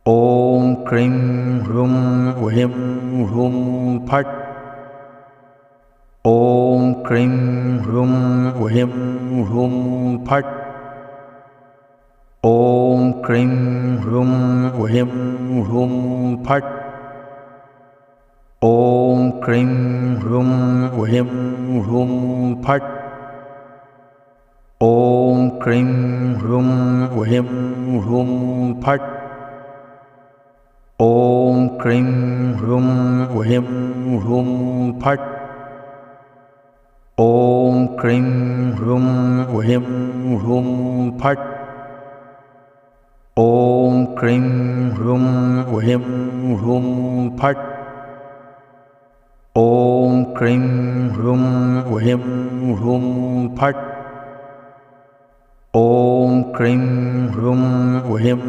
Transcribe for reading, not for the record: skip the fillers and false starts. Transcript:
ॐ cream ह्रूं ह्रीं ह्रूं फट्। ॐ क्रीं ह्रूं ह्रीं ह्रूं फट्। ॐ क्रीं ह्रूं ह्रीं ह्रूं फट्। ॐ क्रीं ह्रूं ह्रीं ह्रूं फट्। ॐ क्रीं ह्रूं ह्रीं ह्रूं फट्। ॐ क्रीं ह्रूं ह्रीं ह्रूं फट्। ॐ क्रीं ह्रूं ह्रीं ह्रूं फट्। ॐ क्रीं ह्रूं ह्रीं ह्रूं फट्। ॐ क्रीं ह्रूं ह्रीं ह्रूं फट्। ॐ क्रीं ह्रूं ह्रीं